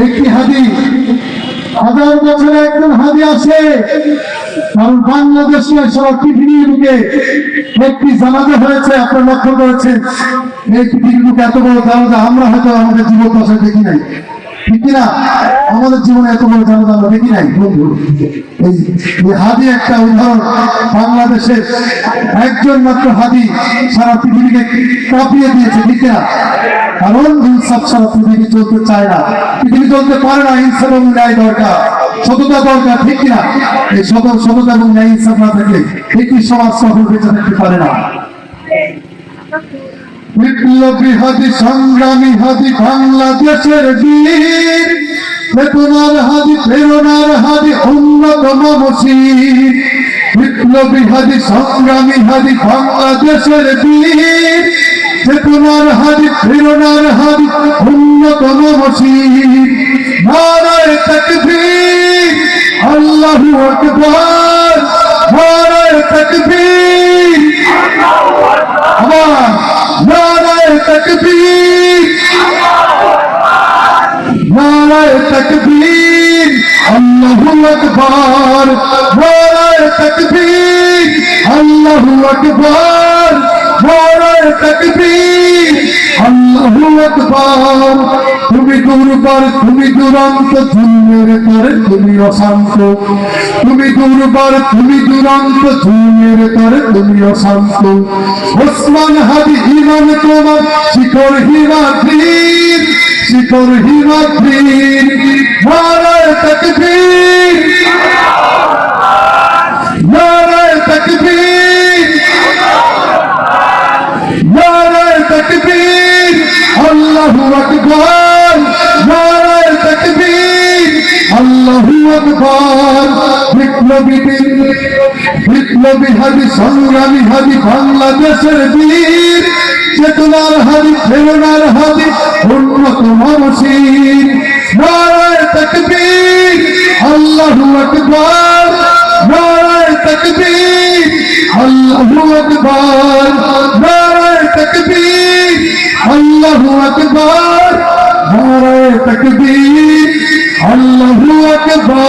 একটি হাদি, হাজার বছরে একজন হাদি আসে, কারণ বাংলাদেশে সারা পৃথিবীর বুকে একটি জানাজা হয়েছে। আপনারা লক্ষ্য করেছেন এই পৃথিবীর বুকে এত বড় জানাজা আমরা হয়তো আমাদের জীবন দশায় দেখি নাই, ঠিক কিনা? আমাদের জীবনে এত বড় জানাজা আমরা দেখি নাই। বন্ধু, এই হাদি একটা উদাহরণ। বাংলাদেশের একজন মাত্র হাদি সারা পৃথিবীকে কাঁপিয়ে দিয়েছে, ঠিক কিনা? কারণ ইনসাফ সারা পৃথিবী চলতে চায় না, পৃথিবী চলতে পারে না। ইনসাফ এবং ন্যায় দরকার, সততা দরকার, ঠিক কিনা? এই সততা এবং ন্যায় ইনসাফ না থাকলে একটি সমাজ সফল বেঁচে থাকতে পারে না। বিপ্লবী হাদি, সংগ্রামী হাদি, বাংলাদেশের বীর, চেতনার হাদি, প্রেরণার হাদি, অন্যতম মসির। বিপ্লবী হাদি, সংগ্রামী হাদি, বাংলাদেশের বীর, চেতনার হাদি, প্রেরণার হাদি, অন্যতম মসির। নারায়ে তাকবীর, আল্লাহু আকবার, নারায়ে তাকবীর, আমার নারায়ে তাকবীর, নারায়ে তাকবীর, আল্লাহু আকবার, নারায়ে তাকবীর, আল্লাহু আকবার, নারায়ে তাকবীর, আল্লাহু আকবার। তুমি দুর্বার, তুমি দুরন্ত, জুলমের তরে তুমি অশান্ত। তুমি দুর্বার, তুমি দুরন্ত, জুলমের তরে তুমি অশান্ত। ওসমান হাদি ইমান তোমার শিখর হিমাদ্রির, শিখর হিমাদ্রির। নারায়ে তাকবীর, নারায়ে তাকবীর, নারায়ে তাকবীর, আল্লাহু আকবার, নারায়ে তাকবীর, আল্লাহু আকবার। বিপ্লবী হাদি, সংগ্রামী হাদি, বাংলাদেশের বীর, চেতনার হাদি, প্রেরণার হাদি, অন্যতম মসির। নারায়ে তাকবীর, আল্লাহু আকবার, নারায়ে তাকবীর, আল্লাহু আকবার, নারায়ে তাকবীর, আল্লাহু আকবার, নারায়ে তাকবীর, আল্লাহু আকবার।